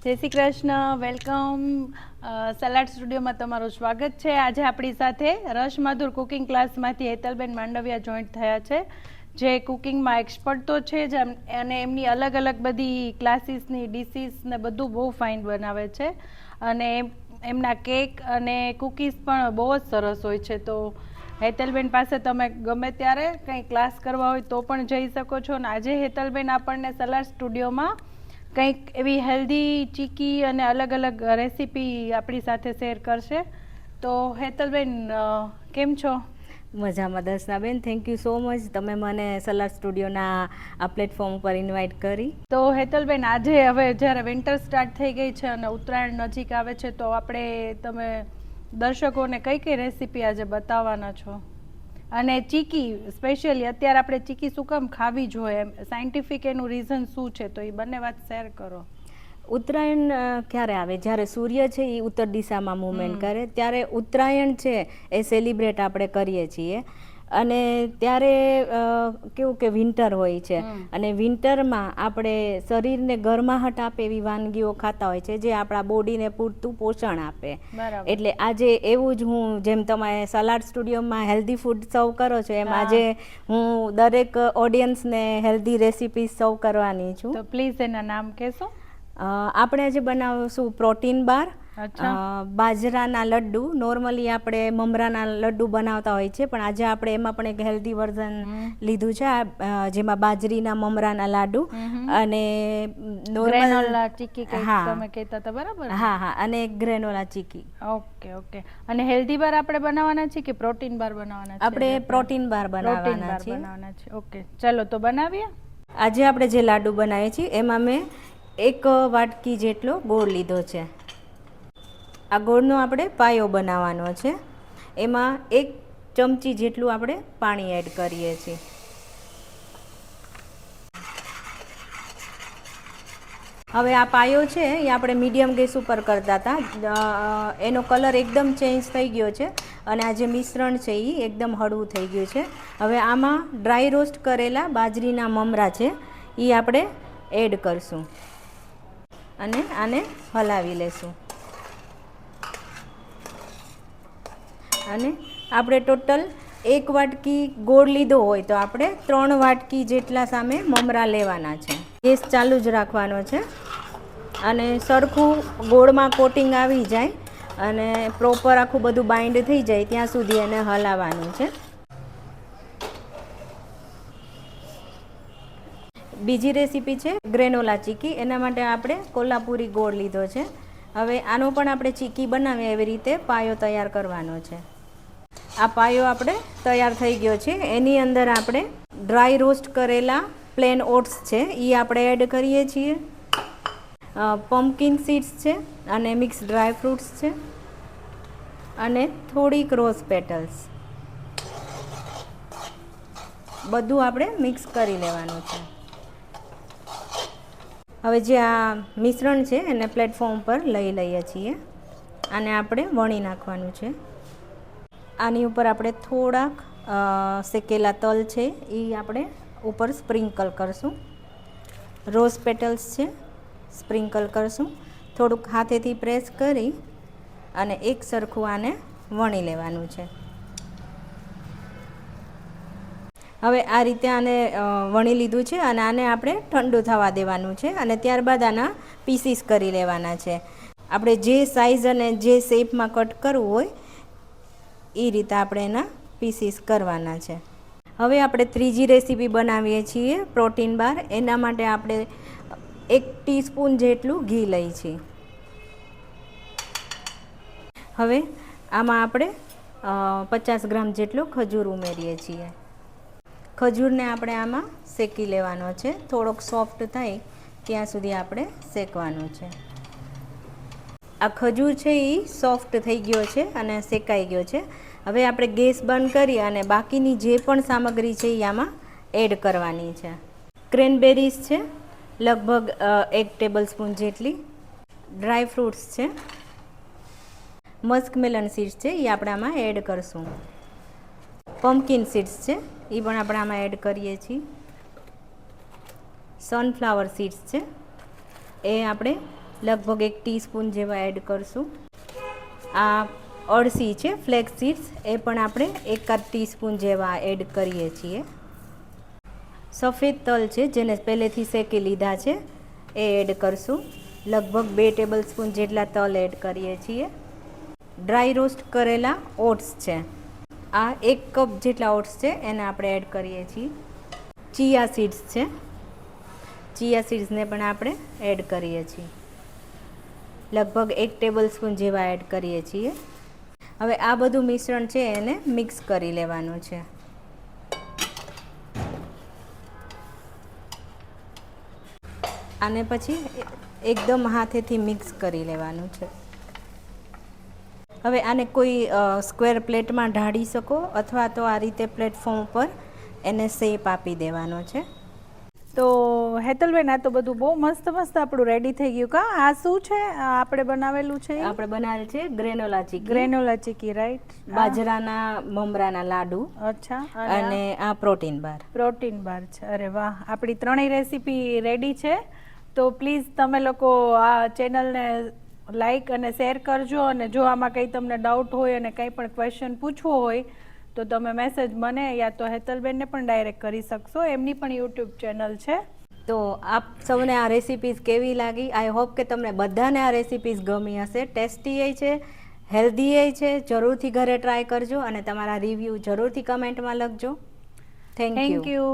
જય Shri Krishna, welcome. Salad સ્ટુડિયોમાં તમારું સ્વાગત છે. આજે આપણી સાથે રસ માધુર કુકિંગ ક્લાસમાંથી હેતલબેન માંડવિયા જોઈન્ટ થયા છે, જે કુકિંગમાં એક્સપર્ટ તો છે જ, અને એમની અલગ અલગ બધી ક્લાસીસની ડિશિસ ને બધું બહુ ફાઇન બનાવે છે, અને એમના કેક અને કૂકીઝ પણ બહુ જ સરસ હોય છે. તો હેતલબેન પાસે તમે ગમે ત્યારે કંઈ ક્લાસ કરવા હોય તો પણ જઈ શકો છો. અને આજે હેતલબેન આપણને સલાડ સ્ટુડિયોમાં કંઈક એવી હેલ્ધી ચીકી અને અલગ અલગ રેસીપી આપણી સાથે શેર કરશે. તો હેતલબેન કેમ છો? મજામાં દર્શનાબેન, થેન્ક યુ સો મચ. તમે મને સલાડ સ્ટુડિયોના આ પ્લેટફોર્મ ઉપર ઇન્વાઇટ કરી. તો હેતલબેન, આજે હવે જ્યારે વિન્ટર સ્ટાર્ટ થઈ ગઈ છે અને ઉત્તરાયણ નજીક આવે છે, તો તમે દર્શકોને કઈ કઈ રેસીપી આજે બતાવવાના છો? અને ચીકી સ્પેશિયલી અત્યારે આપણે ચીકી શું કામ ખાવી જોઈએ, સાયન્ટિફિક એનું રીઝન શું છે, તો એ બંને વાત શેર કરો. ઉત્તરાયણ ક્યારે આવે? જ્યારે સૂર્ય છે એ ઉત્તર દિશામાં મૂવમેન્ટ કરે ત્યારે ઉત્તરાયણ છે એ સેલિબ્રેટ આપણે કરીએ છીએ. અને ત્યારે કેવું કે વિન્ટર હોય છે, અને વિન્ટરમાં આપણે શરીરને ગરમાહટ આપે એવી વાનગીઓ ખાતા હોય છે, જે આપણા બોડીને પૂરતું પોષણ આપે. એટલે આજે એવું જ હું, જેમ તમે સલાડ સ્ટુડિયોમાં હેલ્ધી ફૂડ સર્વ કરો છો, એમ આજે હું દરેક ઓડિયન્સને હેલ્ધી રેસીપી સર્વ કરવાની છું. તો પ્લીઝ એના નામ કહેશો? આપણે આજે બનાવશું પ્રોટીન બાર, બાજરાના લડ્ડુ. નોર્મલી આપણે મમરાના લડ્ડુ બનાવતા હોય છે, પણ આજે આપણે એમાં પણ એક હેલ્ધી વર્ઝન લીધું છે, જેમાં બાજરીના મમરાના લાડુ અને ગ્રેનોલા ચીકી તમે કહેતા હતા, બરાબર? હા, અને એક ગ્રેનોલા ચીકી. ઓકે. અને હેલ્ધી બાર આપણે બનાવવાના છે કે પ્રોટીન બાર બનાવવાના છે? આપણે પ્રોટીન બાર બનાવવાના છે. ઓકે, ચલો તો બનાવીએ. આજે આપણે જે લાડુ બનાવીએ છીએ એમાં મેં 1 વાટકી જેટલો ગોળ લીધો છે. આ ગોળનો આપણે પાયો બનાવવાનો છે. એમાં 1 ચમચી જેટલું આપણે પાણી એડ કરીએ છીએ. હવે આ પાયો છે એ આપણે મીડિયમ ગેસ ઉપર કરતા હતા. એનો કલર એકદમ ચેન્જ થઈ ગયો છે, અને આ જે મિશ્રણ છે એ એકદમ હળવું થઈ ગયું છે. હવે આમાં ડ્રાય રોસ્ટ કરેલા બાજરીના મમરા છે એ આપણે એડ કરશું, અને આને હલાવી લેશું. અને આપણે ટોટલ 1 વાટકી ગોળ લીધો હોય તો આપણે 3 વાટકી જેટલા સામે મમરા લેવાના છે. ગેસ ચાલુ જ રાખવાનો છે, અને સરખું ગોળમાં કોટિંગ આવી જાય અને પ્રોપર આખું બધું બાઇન્ડ થઈ જાય ત્યાં સુધી એને હલાવવાનું છે. બીજી રેસીપી છે ગ્રેનોલા ચીકી. એના માટે આપણે કોલ્હાપુરી ગોળ લીધો છે. હવે આનો પણ આપણે ચીકી બનાવીએ એવી રીતે પાયો તૈયાર કરવાનો છે. આ પાયો આપણે તૈયાર થઈ ગયો છે. એની અંદર આપણે ડ્રાય રોસ્ટ કરેલા પ્લેન ઓટ્સ છે એ આપણે એડ કરીએ છીએ. પમ્પકિન સીડ્સ છે, અને મિક્સ ડ્રાય ફ્રૂટ્સ છે, અને થોડીક રોઝ પેટલ્સ. બધું આપણે મિક્સ કરી લેવાનું છે. હવે જે આ મિશ્રણ છે એને પ્લેટફોર્મ પર લઈ લઈએ છીએ. આને આપણે વણી નાખવાનું છે. આની ઉપર આપણે થોડાક શેકેલા તલ છે એ આપણે ઉપર સ્પ્રિંકલ કરશું. રોઝ પેટલ્સ છે, સ્પ્રિંકલ કરશું. થોડુંક હાથેથી પ્રેસ કરી અને એક સરખું આને વણી લેવાનું છે. હવે આ રીતે આને વણી લીધું છે, અને આને આપણે ઠંડુ થવા દેવાનું છે, અને ત્યારબાદ આના પીસીસ કરી લેવાના છે. આપણે જે સાઇઝ અને જે શેપમાં કટ કરવું હોય એ રીતે આપણે એના પીસીસ કરવાના છે. હવે આપણે ત્રીજી રેસીપી બનાવીએ છીએ પ્રોટીન બાર. એના માટે આપણે 1 ટીસ્પૂન જેટલું ઘી લઈએ છીએ. હવે આમાં આપણે 50 ગ્રામ જેટલો ખજૂર ઉમેરીએ છીએ. ખજૂરને આપણે આમાં શેકી લેવાનો છે. થોડોક સોફ્ટ થાય ત્યાં સુધી આપણે શેકવાનું છે. આ ખજૂર છે એ સોફ્ટ થઈ ગયો છે અને શેકાઈ ગયો છે. હવે આપણે ગેસ બંધ કરી અને બાકીની જે પણ સામગ્રી છે એ આમાં એડ કરવાની છે. ક્રેનબેરીઝ છે લગભગ 1 ટેબલ સ્પૂન જેટલી. ડ્રાય ફ્રૂટ્સ છે, મસ્કમેલન સીડ્સ છે એ આપણે આમાં એડ કરશું. પમ્પકિન સીડ્સ છે એ પણ આપણે આમાં એડ કરીએ છીએ. સનફ્લાવર સીડ્સ છે એ આપણે લગભગ 1 ટીસ્પૂન જેવા એડ કરશું. આ અળસી છે ફ્લેક્સ સીડ્સ, એ પણ આપણે 1 ટીસ્પૂન જેવા એડ કરીએ છીએ. સફેદ તલ છે જેને પહેલેથી શેકી લીધા છે એ એડ કરશું. લગભગ 2 ટેબલ સ્પૂન જેટલા તલ એડ કરીએ છીએ. ડ્રાય રોસ્ટ કરેલા ઓટ્સ છે, આ 1 કપ જેટલા ઓટ્સ છે એને આપણે એડ કરીએ છીએ. ચિયા સીડ્સ છે, ચિયા સીડ્સને પણ આપણે એડ કરીએ છીએ. લગભગ 1 ટેબલ સ્પૂન જેવા એડ કરીએ છીએ. હવે આ બધું મિશ્રણ છે એને મિક્સ કરી લેવાનું છે. આને પછી એકદમ હાથેથી મિક્સ કરી લેવાનું છે. હવે આને કોઈ સ્ક્વેર પ્લેટમાં ઢાળી શકો અથવા તો આ રીતે પ્લેટફોર્મ ઉપર એને શેપ આપી દેવાનો છે. તો હેતલબેન, આ તો બધું બહુ મસ્ત આપણું રેડી થઈ ગયું. કા આ શું છે? આ આપણે બનાવેલું છે? આપણે બનાવેલ છે ગ્રેનોલા ચીકી. ગ્રેનોલા ચીકી, રાઈટ. બાજરાના મમરાના લાડુ. અચ્છા. અને આ પ્રોટીન બાર. પ્રોટીન બાર છે. અરે વાહ, આપણી ત્રણેય રેસીપી રેડી છે. તો પ્લીઝ તમે લોકો આ ચેનલને લાઈક અને શેર કરજો, અને જો આમાં કંઈ તમને ડાઉટ હોય અને કંઈ પણ ક્વેશ્ચન પૂછવો હોય તો તમે મેસેજ મને યા તો હેતલબેનને પણ ડાયરેક્ટ કરી શકશો. એમની પણ યુટ્યુબ ચેનલ છે. તો આપ સૌને આ રેસીપીઝ કેવી લાગી? આઈ હોપ કે તમને બધાને આ રેસીપીઝ ગમી હશે. ટેસ્ટી છે, હેલ્ધી છે. જરૂરથી ઘરે ટ્રાય કરજો અને તમારા રિવ્યૂ જરૂરથી કમેન્ટમાં લખજો. Thank you.